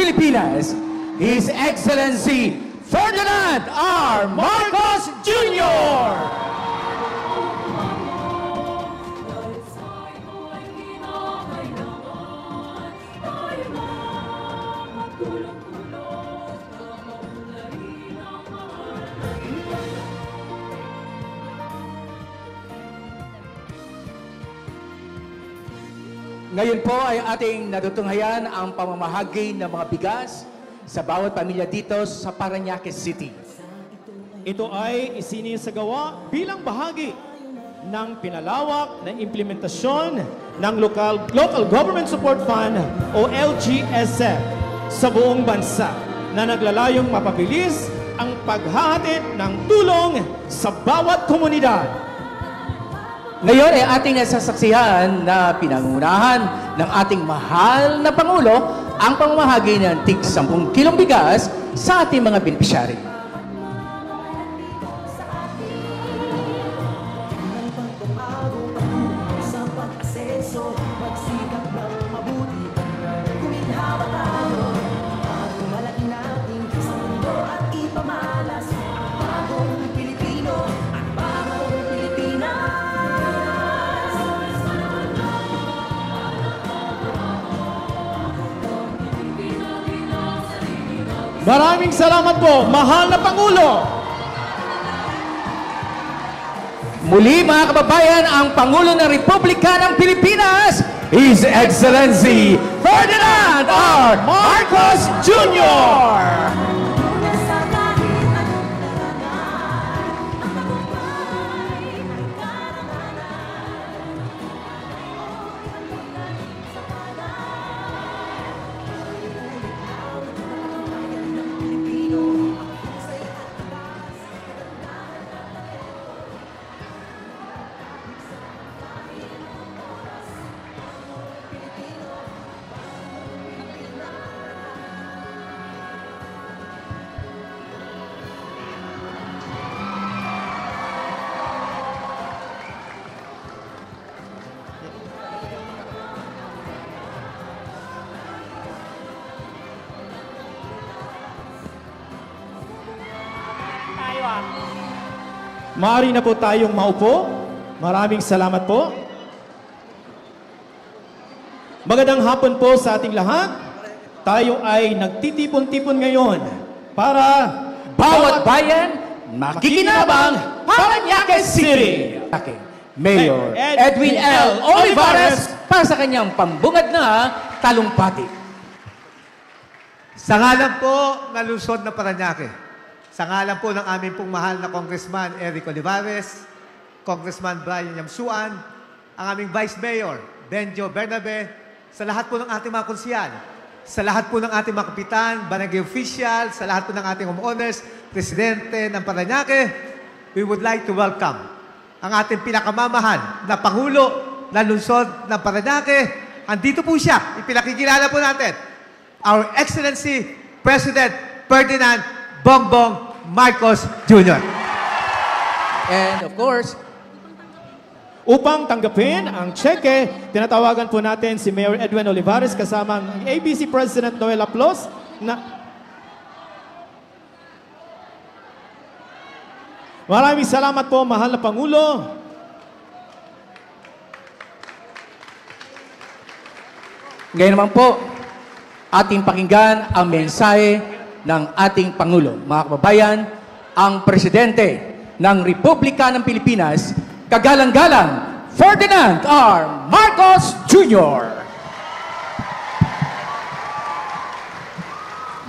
Pilipinas, His Excellency Ferdinand R. Marcos Jr. Ngayon po ay ating natutunghayan ang pamamahagi ng mga bigas sa bawat pamilya dito sa Parañaque City. Ito ay isinisagawa bilang bahagi ng pinalawak na implementasyon ng Local Government Support Fund o LGSF sa buong bansa na naglalayong mapabilis ang paghahatid ng tulong sa bawat komunidad. Ngayon ay ating nasasaksihan na pinangunahan ng ating mahal na Pangulo ang pamamahagi ng tig 10 kilong bigas sa ating mga benepisyari. Maraming salamat po, mahal na Pangulo! Muli mga kababayan, ang Pangulo ng Republika ng Pilipinas, His Excellency Ferdinand R. Marcos Jr. Maaari na po tayong maupo. Maraming salamat po. Magandang hapon po sa ating lahat. Tayo ay nagtitipon-tipon ngayon para Bawat bayan, makikinabang, Parañaque City. Mayor Edwin L. Olivares para sa kanyang pambungad na talumpati. Sa ngalan po ng lungsod na Parañaque, sa ngalan po ng aming pong mahal na Congressman Eric Olivares, Congressman Brian Yamsuan, ang aming Vice Mayor Benjo Bernabe, sa lahat po ng ating mga konsyal, sa lahat po ng ating mga kapitan, barangay official, sa lahat po ng ating homeowners, Presidente ng Parañaque, we would like to welcome ang ating pinakamamahal na Pangulo ng lungsod ng Parañaque. Andito po siya, ipinakikilala po natin, Our Excellency President Ferdinand Bongbong Marcos Jr. And of course, upang tanggapin ang cheque, tinatawagan po natin si Mayor Edwin Olivares kasama ang ABC President Noel Aplos na maraming salamat po, mahal na Pangulo. ngayon naman po, ating pakinggan ang mensahe ng ating Pangulo. Mga kababayan, ang Presidente ng Republika ng Pilipinas, kagalang-galang Ferdinand R. Marcos Jr.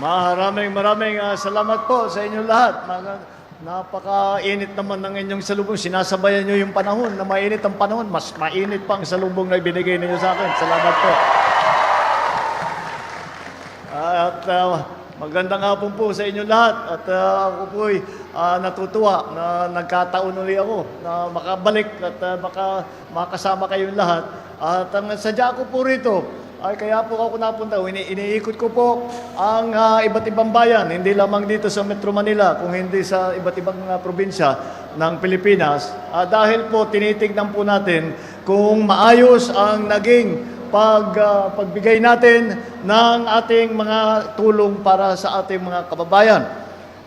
Maraming salamat po sa inyong lahat. Napaka-init naman ng inyong salubong. Sinasabayan nyo yung panahon na mainit ang panahon. Mas mainit pa ang salubong na ibinigay ninyo sa akin. Salamat po. At magandang hapon po sa inyong lahat. At ako po'y natutuwa na nagkataon ulit ako na makabalik at makasama kayong lahat. At ang sadya ko po rito ay kaya po ako napunta. Iniikot ko po ang iba't ibang bayan, hindi lamang dito sa Metro Manila, kung hindi sa iba't ibang probinsya ng Pilipinas. Dahil po tinitignan po natin kung maayos ang naging pagbigay natin ng ating mga tulong para sa ating mga kababayan.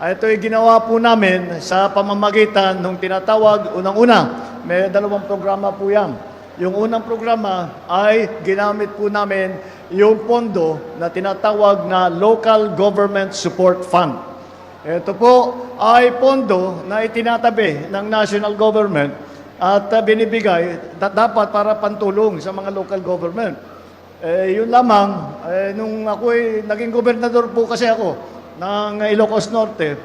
Ito ay ginawa po namin sa pamamagitan ng tinatawag, unang-una, may dalawang programa po yan. Yung unang programa ay ginamit po namin yung pondo na tinatawag na Local Government Support Fund. Ito po ay pondo na itinatabi ng national government at binibigay dapat para pantulong sa mga local government. Yun lamang, nung ako'y naging gobernador po kasi ako ng Ilocos Norte,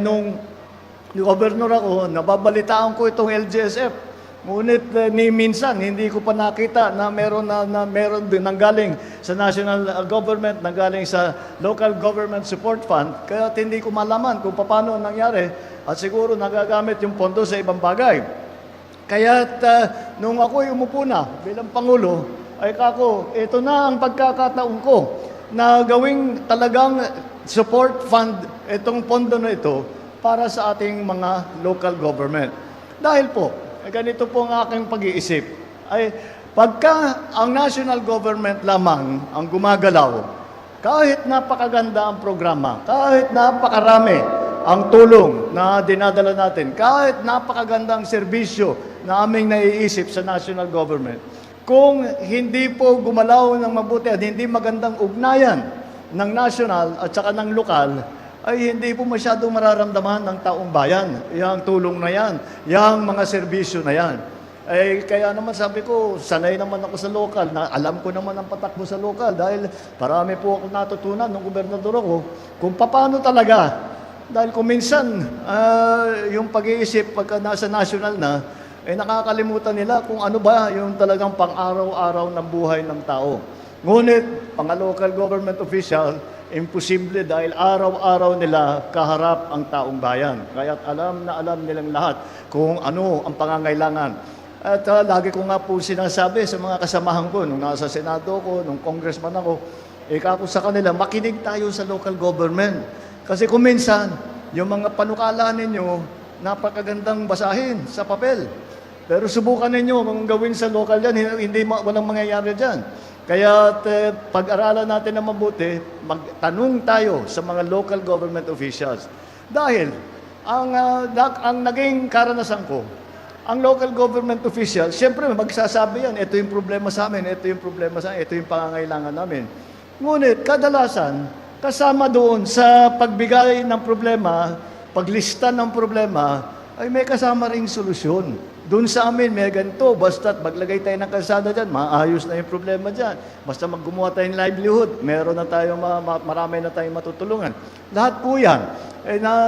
nung gobernador ako, nababalitaan ko itong LGSF. Ngunit ni minsan, hindi ko pa nakita na meron din nanggaling sa national government, nanggaling sa local government support fund. Kaya hindi ko malaman kung paano nangyari at siguro nagagamit yung pondo sa ibang bagay. Kaya nung ako'y umupo na bilang Pangulo, ay kako, ito na ang pagkakataon ko na gawing talagang support fund itong pondo na ito para sa ating mga local government. Dahil po, ganito po ang aking pag-iisip, ay pagka ang national government lamang ang gumagalaw, kahit napakaganda ang programa, kahit napakarami ang tulong na dinadala natin, kahit napakaganda ang serbisyo na aming naiisip sa national government, kung hindi po gumalaw ng mabuti at hindi magandang ugnayan ng national at saka ng lokal, ay hindi po masyadong mararamdaman ng taong bayan. Yang tulong na yan, yang mga serbisyo na yan. Kaya naman sabi ko, sanay naman ako sa lokal, na alam ko naman ang patakbo sa lokal dahil marami po ako natutunan nung gobernador ako kung paano talaga. Dahil kung minsan, yung pag-iisip pagka nasa national na, nakakalimutan nila kung ano ba yung talagang pang-araw-araw ng buhay ng tao. Ngunit, pang local government official, imposible dahil araw-araw nila kaharap ang taong bayan. Kaya't alam na alam nilang lahat kung ano ang pangangailangan. At lagi ko nga po sinasabi sa mga kasamahan ko, nung nasa Senado ko, nung congressman ako, kako sa kanila, makinig tayo sa local government. Kasi kung minsan, yung mga panukala ninyo, napakagandang basahin sa papel. Pero subukan ninyo kung gawin sa local yan, walang mangyayari dyan. Kaya pag-aralan natin na mabuti, magtanong tayo sa mga local government officials. Dahil ang naging karanasan ko, ang local government officials, siyempre magsasabi yan, ito yung problema sa amin, ito yung problema sa amin, ito yung pangangailangan namin. Ngunit kadalasan, kasama doon sa pagbigay ng problema, paglista ng problema, ay may kasama ring solusyon. Doon sa amin, may ganito, basta't maglagay tayo ng kalsada dyan, maayos na yung problema dyan. Basta maggumawa tayo ng livelihood, meron na tayo, marami na tayong matutulungan. Lahat po yan,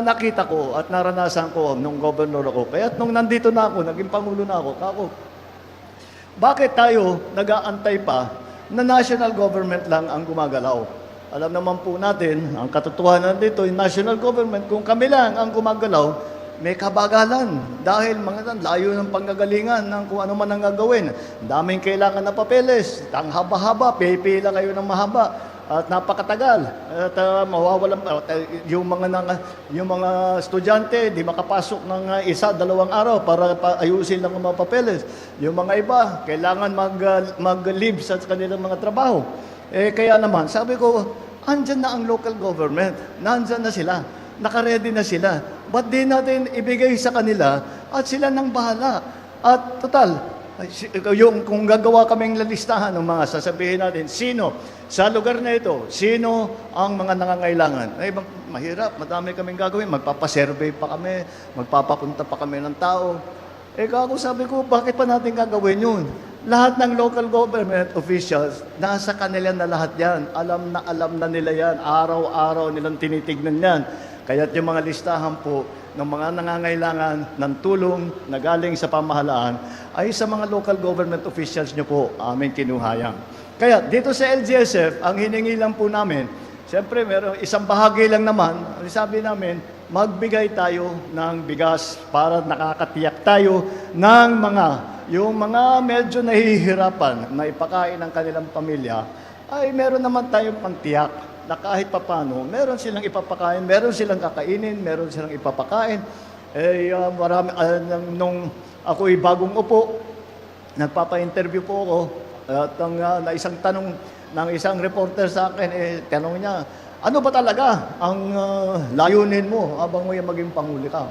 nakita ko at naranasan ko nung governor ako. Kaya nung nandito na ako, naging Pangulo na ako, bakit tayo nag-aantay pa na national government lang ang gumagalaw? Alam naman po natin, ang katotohanan dito, yung national government, kung kami lang ang gumagalaw, may kabagalan dahil mga layo ng panggagalingan ng kung ano man ang gagawin. Daming kailangan na papeles, ang haba-haba, pipila kayo ng mahaba at napakatagal. At mawawalan yung mga estudyante di makapasok ng 1-2 araw para ayusin lang ang mga papeles. Yung mga iba kailangan mag-leave sa kanilang mga trabaho. Kaya naman, sabi ko, andyan na ang local government, nandyan na sila, nakaredy na sila. Ba't di natin ibigay sa kanila at sila nang bahala? At total, kung gagawa kaming lalistahan ng mga sasabihin natin, sino sa lugar na ito, sino ang mga nangangailangan? Mahirap, madami kaming gagawin. Magpapasurvey pa kami, magpapapunta pa kami ng tao. Ako sabi ko, bakit pa natin gagawin yun? Lahat ng local government officials, nasa kanila na lahat yan. Alam na nila yan. Araw-araw nilang tinitignan yan. Kaya't yung mga listahan po ng mga nangangailangan ng tulong na galing sa pamahalaan ay sa mga local government officials nyo po aming kinuhayang. Kaya dito sa LGSF, ang hiningi lang po namin, siyempre meron isang bahagi lang naman, sabi namin, magbigay tayo ng bigas para nakakatiyak tayo ng yung mga medyo nahihirapan na ipakain ng kanilang pamilya, ay meron naman tayong pangtiyak na kahit papano, meron silang ipapakain, meron silang kakainin, meron silang ipapakain. Nung ako'y bagong upo, nagpapa-interview po ako, At na isang tanong ng isang reporter sa akin, tanong niya, ano ba talaga ang layunin mo habang mo maging Pangulo ka?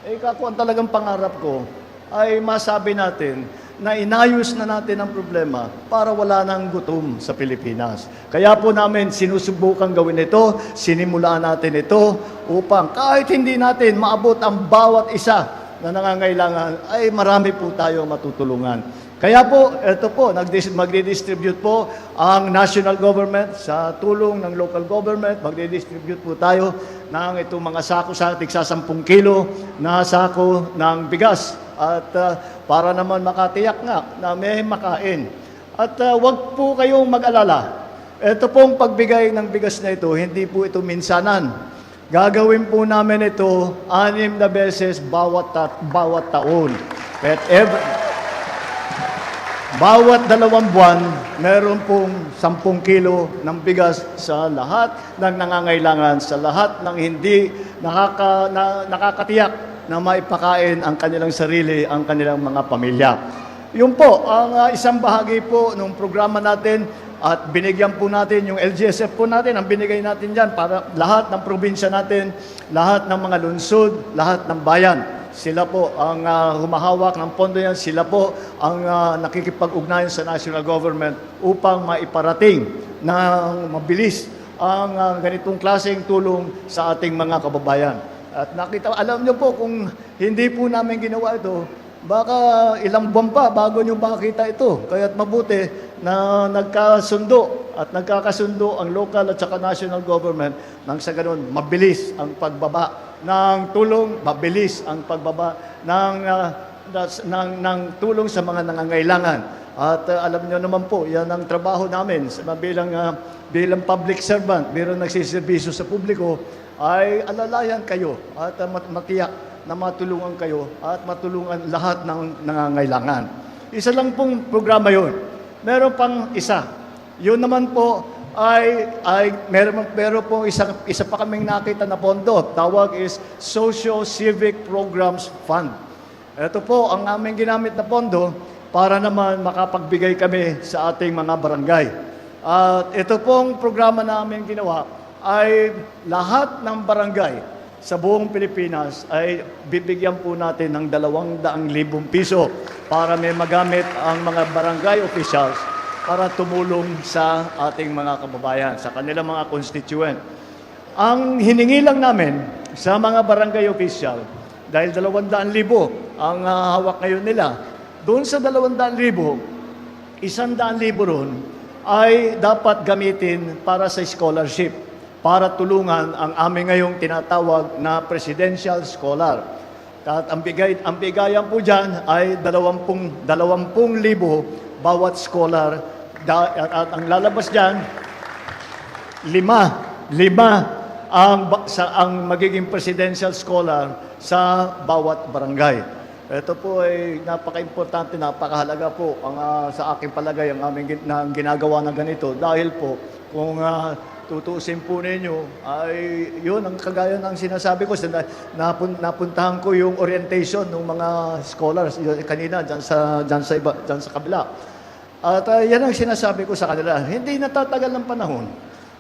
Kako, ang talagang pangarap ko ay masabi natin na inayos na natin ang problema para wala nang gutom sa Pilipinas. Kaya po namin sinusubukan gawin ito, sinimulaan natin ito upang kahit hindi natin maabot ang bawat isa na nangangailangan, ay marami po tayo matutulungan. Kaya po, ito po, magdi-distribute po ang national government sa tulong ng local government. Magdi-distribute po tayo ng itong mga sako sa tigsa 10 kilo na sako ng bigas. At para naman makatiyak nga na may makain. At wag po kayong mag-alala. Ito pong pagbigay ng bigas na ito, hindi po ito minsanan. Gagawin po namin ito 6 na beses bawat taon. At bawat 2 buwan, meron pong 10 kilo ng bigas sa lahat ng nangangailangan, sa lahat ng hindi nakakatiyak na maipakain ang kanilang sarili, ang kanilang mga pamilya. Yun po, ang isang bahagi po ng programa natin at binigyan po natin yung LGSF po natin, ang binigay natin dyan para lahat ng probinsya natin, lahat ng mga lungsod, lahat ng bayan. Sila po ang humahawak ng pondo yan, sila po ang nakikipag-ugnayan sa national government upang maiparating ng mabilis ang ganitong klaseng tulong sa ating mga kababayan. At alam nyo po, kung hindi po namin ginawa ito, baka ilang buwan pa bago nyo makita ito. Kaya't mabuti na nagkasundo at nagkakasundo ang local at saka national government nang sa ganun, mabilis ang pagbaba ng tulong, mabilis ang pagbaba ng tulong sa mga nangangailangan. At alam nyo naman po, yan ang trabaho namin bilang public servant, bilang nagsiservisyo sa publiko, ay alalayan kayo at matiyak na matulungan kayo at matulungan lahat ng nangangailangan. Isa lang pong programa yun. Meron pang isa. Yun naman po meron po isa pa kaming nakita na pondo. Tawag is Socio-Civic Programs Fund. Ito po ang aming ginamit na pondo para naman makapagbigay kami sa ating mga barangay. At ito pong programa namin ginawa ay lahat ng barangay sa buong Pilipinas ay bibigyan po natin ng 200,000 piso para may magamit ang mga barangay officials para tumulong sa ating mga kababayan, sa kanilang mga constituent. Ang hiningi lang namin sa mga barangay official, dahil 200,000 ang hawak ngayon nila, doon sa 200,000, 100,000 ron ay dapat gamitin para sa scholarship, para tulungan ang aming ngayong tinatawag na presidential scholar. At ang bigayan po dyan ay 20,000 bawat scholar. At ang lalabas dyan, 5 ang magiging presidential scholar sa bawat barangay. Ito po ay napaka-importante, napakahalaga po sa aking palagay ang aming ginagawa na ganito. Dahil po, kung tutuusin po ninyo, ay yun ang kagaya ng sinasabi ko. Napuntahan ko yung orientation ng mga scholars kanina dyan sa kabila. At yan ang sinasabi ko sa kanila. Hindi natatagal ng panahon.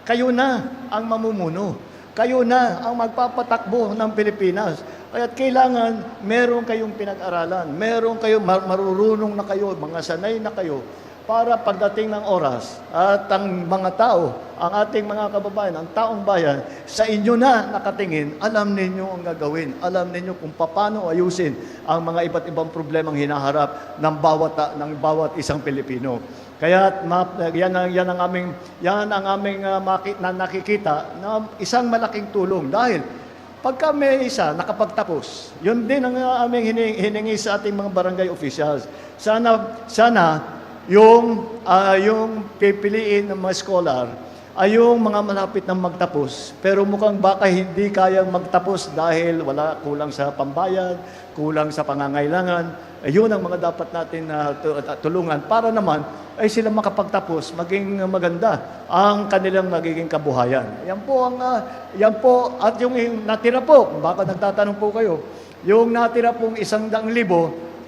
Kayo na ang mamumuno. Kayo na ang magpapatakbo ng Pilipinas. Kaya't kailangan meron kayong pinag-aralan. Meron kayong marurunong na kayo, mga sanay na kayo para pagdating ng oras at ang mga tao, ang ating mga kababayan, ang taong bayan, sa inyo na nakatingin, alam ninyo ang gagawin. Alam ninyo kung paano ayusin ang mga iba't ibang problemang hinaharap ng bawat isang Pilipino. Kaya yan ang aming nakikita na isang malaking tulong dahil pagka may isa nakapagtapos, yun din ang aming hiningi sa ating mga barangay officials. Sana yung pipiliin ng mga scholar ay yung mga malapit ng magtapos. Pero mukhang baka hindi kayang magtapos dahil kulang sa pambayad, kulang sa pangangailangan. Ayun ang mga dapat natin tulungan para naman ay sila makapagtapos, maging maganda ang kanilang magiging kabuhayan. Yan po, at yung natira po, baka nagtatanong po kayo, yung natira pong 100,000,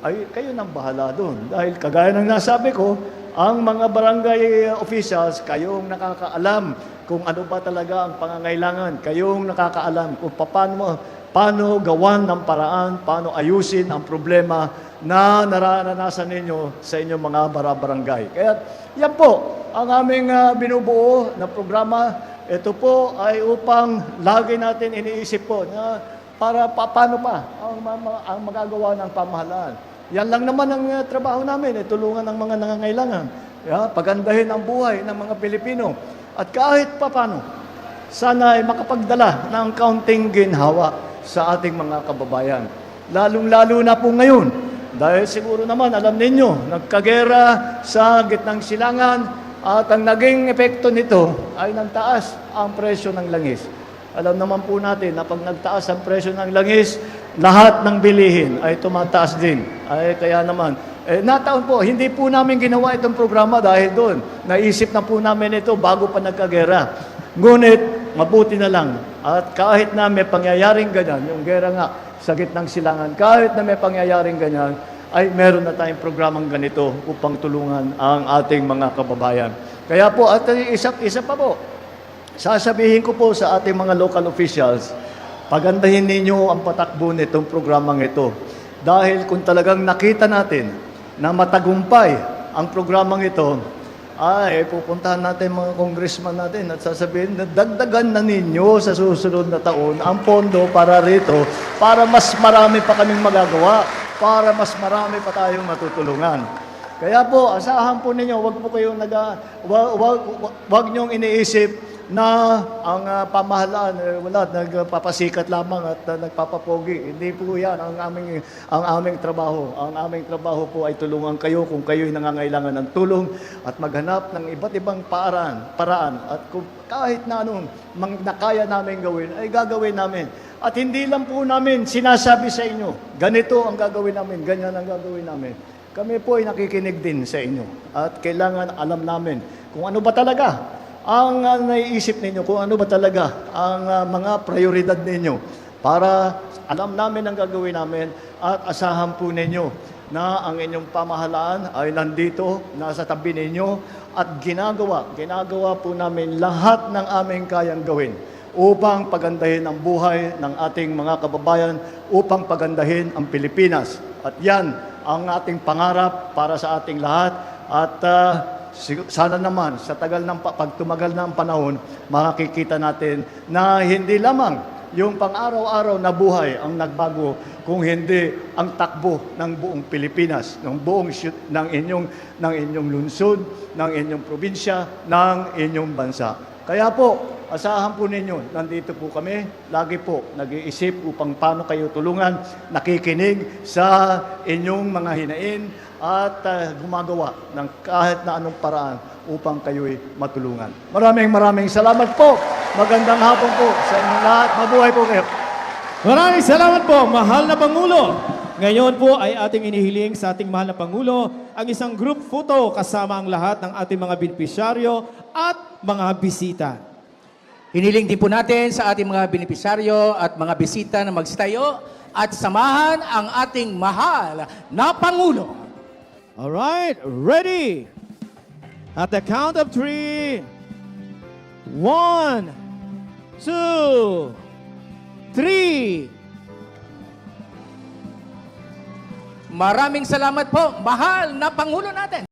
ay kayo nang bahala doon. Dahil kagaya ng nasabi ko, ang mga barangay officials, kayong nakakaalam kung ano ba talaga ang pangangailangan. Kayong nakakaalam kung paano gawan ng paraan, paano ayusin ang problema na nararanasan ninyo sa inyong mga barangay. Kaya yan po ang aming binubuo na programa. Ito po ay upang lagi natin iniisip po na para paano pa ang magagawa ng pamahalaan. Yan lang naman ang trabaho namin, tulungan ang mga nangangailangan. Pagandahin ang buhay ng mga Pilipino. At kahit paano, sana ay makapagdala ng kaunting ginhawa sa ating mga kababayan. Lalong-lalo na po ngayon, dahil siguro naman, alam ninyo, nagkagera sa gitnang silangan at ang naging epekto nito ay nagtaas ang presyo ng langis. Alam naman po natin na pag nagtaas ang presyo ng langis, lahat ng bilihin ay tumataas din. Ay kaya naman, nataon po, hindi po namin ginawa itong programa dahil doon. Naisip na po namin ito bago pa nagkagera. Ngunit, mabuti na lang. At kahit na may pangyayaring ganyan, yung gera nga sa gitnang silangan, kahit na may pangyayaring ganyan, ay meron na tayong programang ganito upang tulungan ang ating mga kababayan. Kaya po, at isa pa po, sasabihin ko po sa ating mga local officials, pagandahin ninyo ang patakbo nitong programang ito. Dahil kung talagang nakita natin na matagumpay ang programang ito, ay pupuntahan natin mga congressman natin at sasabihin na dagdagan na ninyo sa susunod na taon ang pondo para rito para mas marami pa kaming magagawa, para mas marami pa tayong matutulungan. Kaya po, asahan po ninyo, wag po kayong wag niyong iniisip na ang pamahalaan wala nagpapasikat lamang at nagpapapogi. Hindi po 'yan ang aming trabaho. Ang aming trabaho po ay tulungan kayo kung kayo'y nangangailangan ng tulong at maghanap ng iba't ibang paraan at kung kahit na anong nakaya namin gawin ay gagawin namin. At hindi lang po namin sinasabi sa inyo, ganito ang gagawin namin, ganyan ang gagawin namin. Kami po ay nakikinig din sa inyo at kailangan alam namin kung ano ba talaga ang naiisip ninyo, kung ano ba talaga ang mga prioridad ninyo para alam namin ang gagawin namin at asahan po ninyo na ang inyong pamahalaan ay nandito, nasa tabi ninyo at ginagawa po namin lahat ng aming kayang gawin upang pagandahin ang buhay ng ating mga kababayan, upang pagandahin ang Pilipinas. At yan ang ating pangarap para sa ating lahat at sana naman sa pag tumagal na ang panahon, makikita natin na hindi lamang yung pang-araw-araw na buhay ang nagbago, kung hindi ang takbo ng buong Pilipinas, ng inyong lungsod, ng inyong probinsya, ng inyong bansa. Kaya po, asahan po ninyo, nandito po kami, lagi po nag-iisip upang paano kayo tulungan, nakikinig sa inyong mga hinain, at gumagawa ng kahit na anong paraan upang kayo'y matulungan. Maraming salamat po. Magandang hapon po sa inyong lahat. Mabuhay po kayo. Maraming salamat po, mahal na Pangulo. Ngayon po ay ating inihiling sa ating mahal na Pangulo ang isang group photo kasama ang lahat ng ating mga benepisyaryo at mga bisita. Hiniling din po natin sa ating mga benepisyaryo at mga bisita na magsitayo at samahan ang ating mahal na Pangulo. All right, ready? At the count of 3, 1, 2, 3. Maraming salamat po, mahal na Pangulo natin.